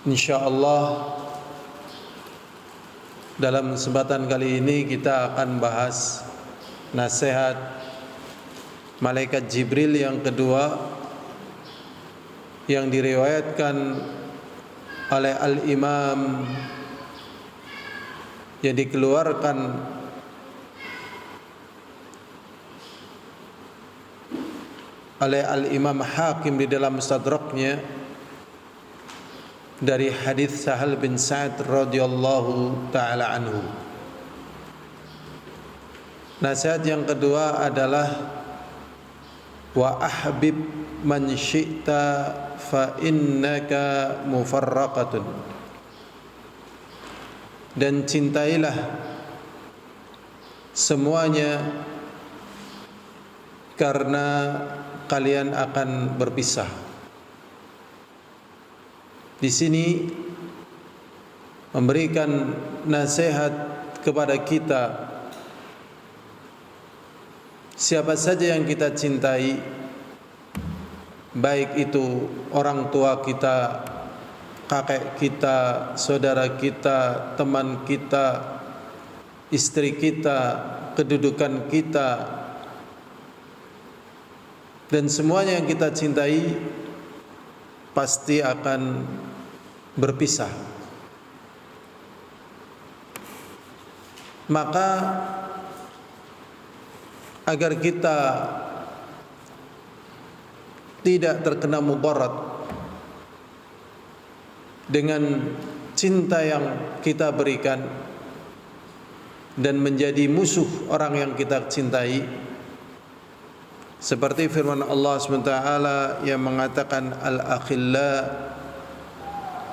Insyaallah dalam kesempatan kali ini kita akan bahas nasihat malaikat Jibril yang kedua yang diriwayatkan oleh Al-Imam, yang dikeluarkan oleh Al-Imam Hakim di dalam Mustadraknya dari hadis Sahal bin Sa'ad radhiyallahu taala anhu. Nasihat yang kedua adalah wa ahbib man syi'ta fa innaka mufarraqatun. Dan cintailah semuanya karena kalian akan berpisah. Di sini memberikan nasihat kepada kita, siapa saja yang kita cintai, baik itu orang tua kita, kakek kita, saudara kita, teman kita, istri kita, kedudukan kita, dan semuanya yang kita cintai pasti akan berpisah. Maka agar kita tidak terkena mudarat dengan cinta yang kita berikan dan menjadi musuh orang yang kita cintai, seperti firman Allah SWT yang mengatakan al-akhilla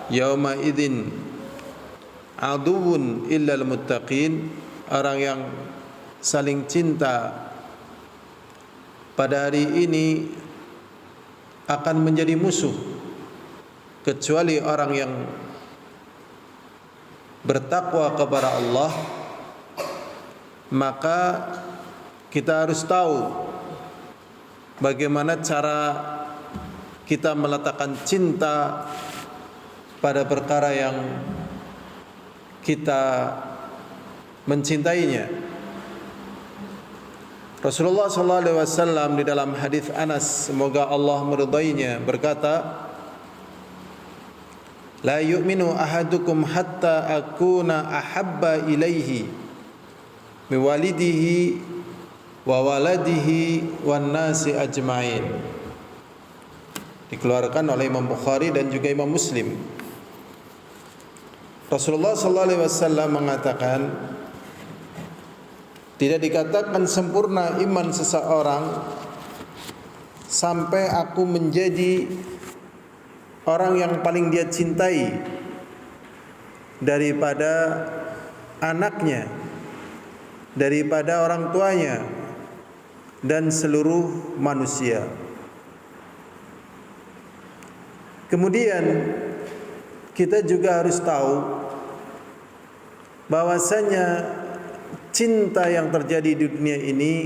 yauma idzin aduwwun illal muttaqin, orang yang saling cinta pada hari ini akan menjadi musuh kecuali orang yang bertakwa kepada Allah. Maka kita harus tahu bagaimana cara kita meletakkan cinta pada perkara yang kita mencintainya. Rasulullah SAW di dalam hadis Anas, semoga Allah meridainya, berkata, la yu'minu ahadukum hatta akuna ahabba ilaihi mi walidihi wa waladihi wan nasi ajmain. Dikeluarkan oleh Imam Bukhari dan juga Imam Muslim. Rasulullah SAW mengatakan, tidak dikatakan sempurna iman seseorang sampai aku menjadi orang yang paling dia cintai daripada anaknya, daripada orang tuanya, dan seluruh manusia. Kemudian kita juga harus tahu bahwasanya cinta yang terjadi di dunia ini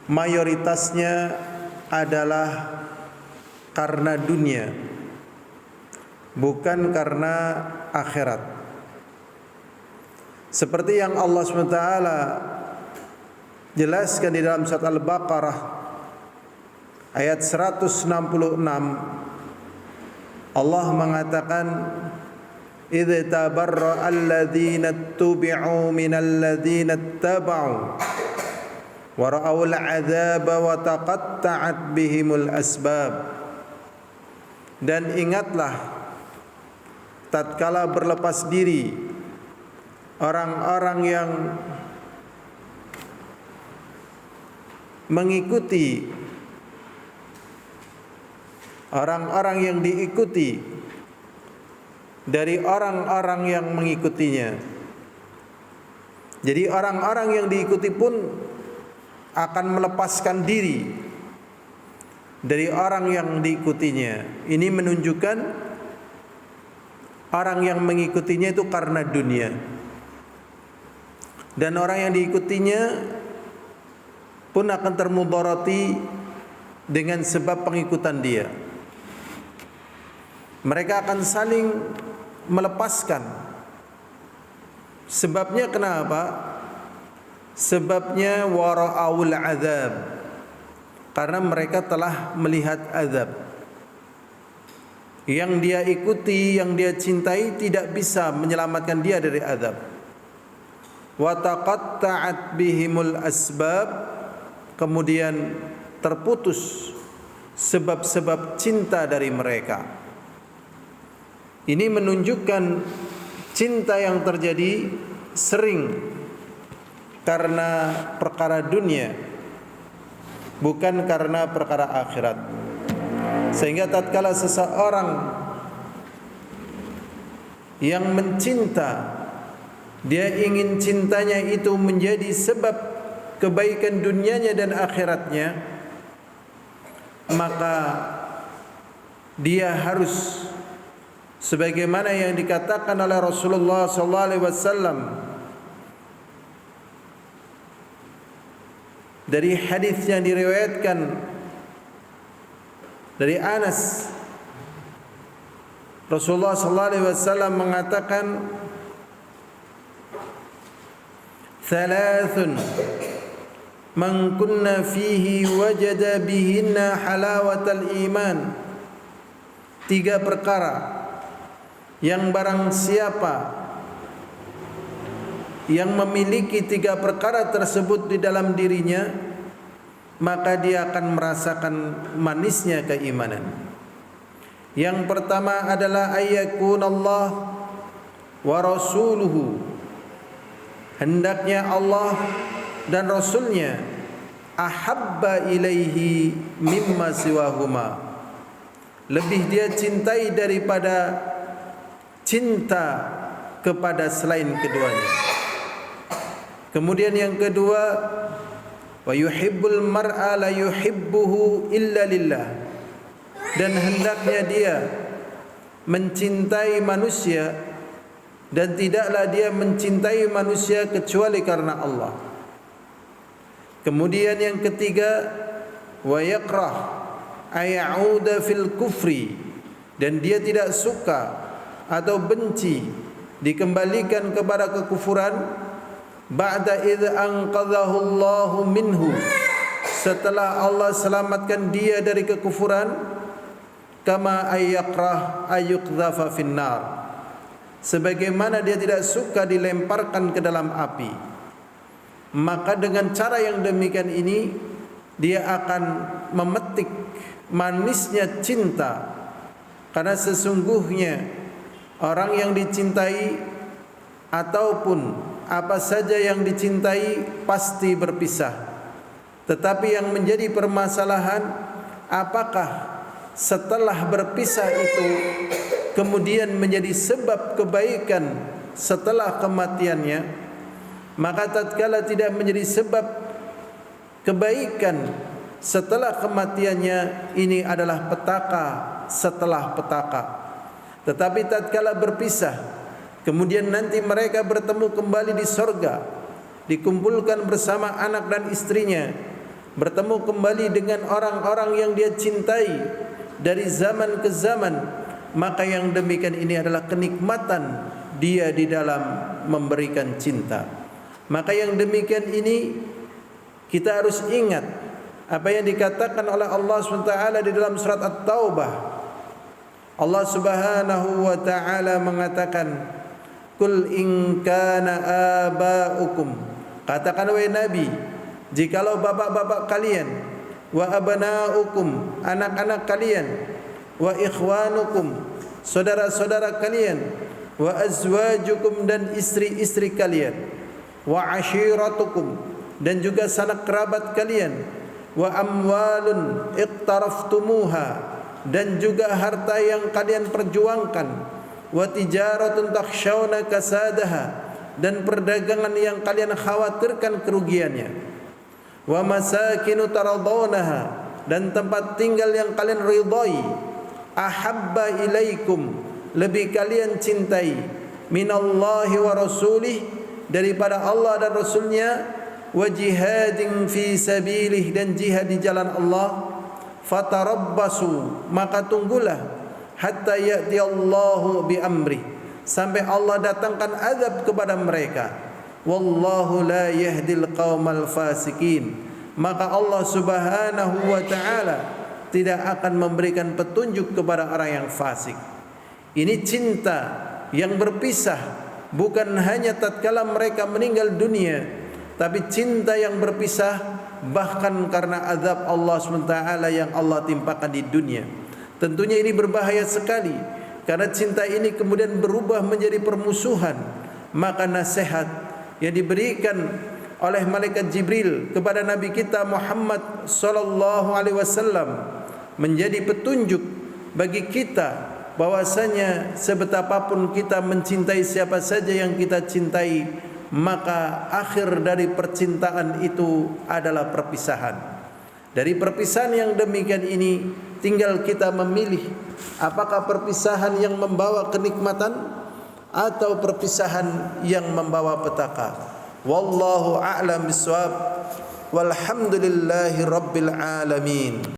mayoritasnya adalah karena dunia, bukan karena akhirat. Seperti yang Allah SWT jelaskan di dalam surat Al-Baqarah ayat 166, Allah mengatakan, idz tabarra alladzina tubi'u minal ladzina taba'u wa ra'awul 'adzaba wa taqatta'at bihimul asbab. Dan ingatlah tatkala berlepas diri orang-orang yang mengikuti, orang-orang yang diikuti dari orang-orang yang mengikutinya. Jadi orang-orang yang diikuti pun akan melepaskan diri dari orang yang diikutinya. Ini menunjukkan orang yang mengikutinya itu karena dunia, dan orang yang diikutinya pun akan termudarati dengan sebab pengikutan dia. Mereka akan saling melepaskan. Sebabnya kenapa? Sebabnya wara'aul azab, karena mereka telah melihat azab. Yang dia ikuti, yang dia cintai tidak bisa menyelamatkan dia dari azab. Wa taqatta'at bihimul asbab, kemudian terputus sebab-sebab cinta dari mereka. Ini menunjukkan cinta yang terjadi sering karena perkara dunia, bukan karena perkara akhirat. Sehingga tatkala seseorang yang mencinta, dia ingin cintanya itu menjadi sebab kebaikan dunianya dan akhiratnya, maka dia harus, sebagaimana yang dikatakan oleh Rasulullah sallallahu alaihi wasallam dari hadis yang diriwayatkan dari Anas, Rasulullah sallallahu alaihi wasallam mengatakan, "Thalathun man kunna fihi wajada bihinna halawatal iman." 3 perkara yang barang siapa yang memiliki 3 perkara tersebut di dalam dirinya, maka dia akan merasakan manisnya keimanan. Yang pertama adalah ayyakunallah wa rasuluhu, hendaknya Allah dan Rasulnya ahabba ilaihi mimma siwahuma, lebih dia cintai daripada cinta kepada selain keduanya. Kemudian yang kedua, wa yuhibbul mar'a la yuhibbuhu illa lillah, dan hendaknya dia mencintai manusia dan tidaklah dia mencintai manusia kecuali karena Allah. Kemudian yang ketiga, wa yakrah ay'uda fil kufri, dan dia tidak suka atau benci dikembalikan kepada kekufuran, ba'da idh anqadhahu Allahu minhu, setelah Allah selamatkan dia dari kekufuran, kama ayyakrah ayyuqdhafa finnar, sebagaimana dia tidak suka dilemparkan ke dalam api. Maka dengan cara yang demikian ini, dia akan memetik manisnya cinta, karena sesungguhnya orang yang dicintai ataupun apa saja yang dicintai pasti berpisah. Tetapi yang menjadi permasalahan, apakah setelah berpisah itu kemudian menjadi sebab kebaikan setelah kematiannya? Maka tatkala tidak menjadi sebab kebaikan setelah kematiannya, ini adalah petaka setelah petaka. Tetapi tatkala berpisah, kemudian nanti mereka bertemu kembali di sorga, dikumpulkan bersama anak dan istrinya, bertemu kembali dengan orang-orang yang dia cintai dari zaman ke zaman, maka yang demikian ini adalah kenikmatan dia di dalam memberikan cinta. Maka yang demikian ini kita harus ingat apa yang dikatakan oleh Allah SWT di dalam surat At-Taubah. Allah Subhanahu wa taala mengatakan, "Qul in kana aba'ukum," katakan wahai Nabi, jikalau bapak-bapak kalian, wa abna'ukum, anak-anak kalian, wa ikhwanukum, saudara-saudara kalian, wa azwajukum, dan istri-istri kalian, wa ashiratukum, dan juga sanak kerabat kalian, wa amwalun iqtaraftumuha, dan juga harta yang kalian perjuangkan, wa tijaratun takhshawna kasadaha, dan perdagangan yang kalian khawatirkan kerugiannya, wa masakinu taradawnaha, dan tempat tinggal yang kalian ridai, ahabba ilaikum, lebih kalian cintai, minallahi wa rasulih, daripada Allah dan Rasulnya, wa jihadin fi sabilih, dan jihad di jalan Allah, fatarabbasu, maka tunggulah, hatta ya'ti Allahu bi amri, sampai Allah datangkan azab kepada mereka. Wallahu la yahdil qaumal fasikin, maka Allah Subhanahu wa taala tidak akan memberikan petunjuk kepada orang yang fasik. Ini cinta yang berpisah, bukan hanya tatkala mereka meninggal dunia, tapi cinta yang berpisah bahkan karena azab Allah SWT yang Allah timpakan di dunia. Tentunya ini berbahaya sekali, karena cinta ini kemudian berubah menjadi permusuhan. Maka nasihat yang diberikan oleh malaikat Jibril kepada Nabi kita Muhammad sallallahu alaihi wasallam menjadi petunjuk bagi kita, bahwasanya sebetapapun kita mencintai siapa saja yang kita cintai, maka akhir dari percintaan itu adalah perpisahan. Dari perpisahan yang demikian ini tinggal kita memilih, apakah perpisahan yang membawa kenikmatan atau perpisahan yang membawa petaka. Wallahu a'lam bishawab. Walhamdulillahi rabbil alamin.